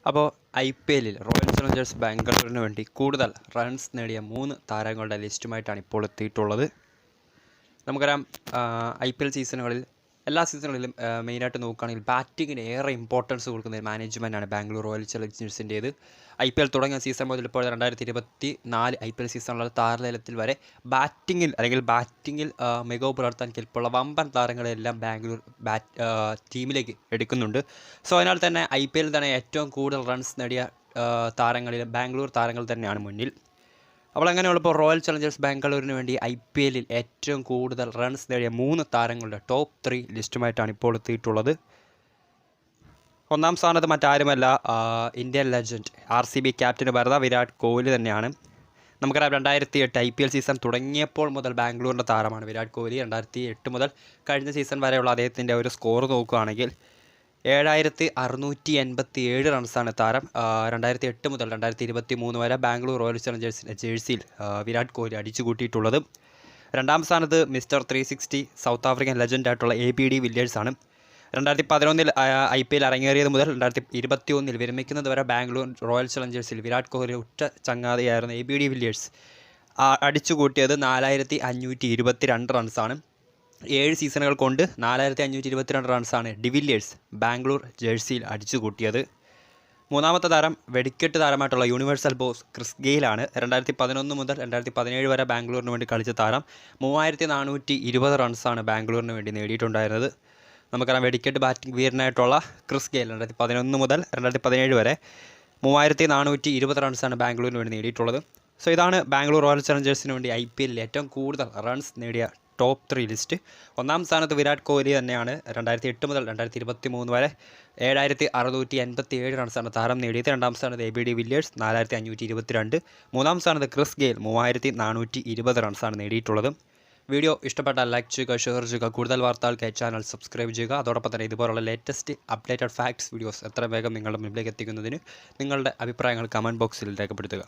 അപ്പോൾ IPL-ൽ royal Challengers ബാംഗ്ലൂരിന് വേണ്ടി കൂടുതൽ റൺസ് നേടിയ 3 താരങ്ങളുടെ ലിസ്റ്റുമായിട്ടാണ് ഇപ്പോൾ എത്തിയിട്ടുള്ളത്. നമുക്കറിയാം, IPL സീസണുകളിൽ എല്ലാ സീസണുകളിലും മെയിനായിട്ട് നോക്കുകയാണെങ്കിൽ ബാറ്റിങ്ങിന് ഏറെ ഇമ്പോർട്ടൻസ് കൊടുക്കുന്ന ഒരു മാനേജ്മെൻറ്റാണ് ബാംഗ്ലൂർ റോയൽ ചലഞ്ചേഴ്സിൻ്റേത്. IPL തുടങ്ങിയ സീസൺ മുതൽ ഇപ്പോൾ 2024 IPL സീസണിലുള്ള താരലേലത്തിൽ വരെ ബാറ്റിങ്ങിൽ മികവ് പുലർത്താൻ കെൽപ്പുള്ള വമ്പൻ താരങ്ങളെല്ലാം ബാംഗ്ലൂർ ടീമിലേക്ക് എടുക്കുന്നുണ്ട്. സോ അതിനാൽ തന്നെ IPL തന്നെ ഏറ്റവും കൂടുതൽ റൺസ് നേടിയ താരങ്ങളിൽ ബാംഗ്ലൂർ താരങ്ങൾ തന്നെയാണ് മുന്നിൽ. അപ്പോൾ അങ്ങനെയുള്ളപ്പോൾ റോയൽ ചലഞ്ചേഴ്സ് ബാംഗ്ലൂരിന് വേണ്ടി IPL-ൽ ഏറ്റവും കൂടുതൽ റൺസ് നേടിയ 3 താരങ്ങളുടെ ടോപ്പ് 3 ലിസ്റ്റുമായിട്ടാണ് ഇപ്പോൾ എത്തിയിട്ടുള്ളത്. ഒന്നാം സ്ഥാനത്ത് മറ്റാരുമല്ല, ഇന്ത്യൻ ലെജൻഡ് RCB ക്യാപ്റ്റന് വരുന്ന വിരാട് കോഹ്ലി തന്നെയാണ്. നമുക്കറിയാം, 2008 IPL സീസൺ തുടങ്ങിയപ്പോൾ മുതൽ ബാംഗ്ലൂരിൻ്റെ താരമാണ് വിരാട് കോഹ്ലി. 2008 മുതൽ കഴിഞ്ഞ സീസൺ വരെയുള്ള അദ്ദേഹത്തിൻ്റെ ഒരു സ്കോർ നോക്കുകയാണെങ്കിൽ 7687 റൺസാണ് താരം 2008 മുതൽ 2023 വരെ ബാംഗ്ലൂർ റോയൽ ചലഞ്ചേഴ്സിൻ്റെ ജേഴ്സിയിൽ വിരാട് കോഹ്ലി അടിച്ചു കൂട്ടിയിട്ടുള്ളത്. രണ്ടാം സ്ഥാനത്ത് മിസ്റ്റർ 360 സൗത്ത് ആഫ്രിക്കൻ ലെജൻഡായിട്ടുള്ള ABD വില്ലിയേഴ്സ് ആണ്. 2011 IPL അരങ്ങേറിയത് മുതൽ 2021 വിരമിക്കുന്നത് വരെ ബാംഗ്ലൂർ റോയൽ ചലഞ്ചേഴ്സിൽ വിരാട് കോഹ്ലി ഉറ്റ ചങ്ങാതിയായിരുന്ന ABD വില്ലിയേഴ്സ് അടിച്ചു കൂട്ടിയത് 4522 റൺസാണ്. 7 സീസണുകൾ കൊണ്ട് 4522 റൺസാണ് ഡിവില്ലിയേഴ്സ് ബാംഗ്ലൂർ ജേഴ്സിയിൽ അടിച്ചു കൂട്ടിയത്. മൂന്നാമത്തെ താരം വെടിക്കെട്ട് താരമായിട്ടുള്ള യൂണിവേഴ്സൽ ബോസ് ക്രിസ് ഗെയിലാണ്. 2011 മുതൽ 2017 വരെ ബാംഗ്ലൂരിന് വേണ്ടി കളിച്ച താരം 3420 റൺസാണ് ബാംഗ്ലൂരിന് വേണ്ടി നേടിയിട്ടുണ്ടായിരുന്നത്. നമുക്കറിയാം, വെടിക്കെട്ട് ബാറ്റിംഗ് വീരനായിട്ടുള്ള ക്രിസ് ഗെയിൽ 2011 മുതൽ 2017 വരെ 3420 റൺസാണ് ബാംഗ്ലൂരിന് വേണ്ടി നേടിയിട്ടുള്ളത്. സോ ഇതാണ് ബാംഗ്ലൂർ റോയൽ ചലഞ്ചേഴ്സിന് വേണ്ടി IPL-ൽ ഏറ്റവും കൂടുതൽ റൺസ് നേടിയ ടോപ്പ് 3 ലിസ്റ്റ്. ഒന്നാം സ്ഥാനത്ത് വിരാട് കോഹ്ലി തന്നെയാണ്. 2008 മുതൽ 2023 വരെ 7687 റൺസാണ് താരം നേടിയത്. രണ്ടാം സ്ഥാനത്ത് ABD വില്ലിയേഴ്സ് 4522. മൂന്നാം സ്ഥാനത്ത് ക്രിസ് ഗെയിൽ 3420 റൺസാണ് നേടിയിട്ടുള്ളത്. വീഡിയോ ഇഷ്ടപ്പെട്ടാൽ ലൈക്ക് ചെയ്യുക, ഷെയർ ചെയ്യുക. കൂടുതൽ വാർത്തകൾക്കായി ചാനൽ സബ്സ്ക്രൈബ് ചെയ്യുക. അതോടൊപ്പം തന്നെ ഇതുപോലുള്ള ലേറ്റസ്റ്റ് അപ്ഡേറ്റഡ് ഫാക്ട്സ് വീഡിയോസ് എത്ര വേഗം നിങ്ങളുടെ മുന്നിലേക്ക് എത്തിക്കുന്നതിന് നിങ്ങളുടെ അഭിപ്രായങ്ങൾ കമൻറ്റ് ബോക്സിൽ രേഖപ്പെടുത്തുക.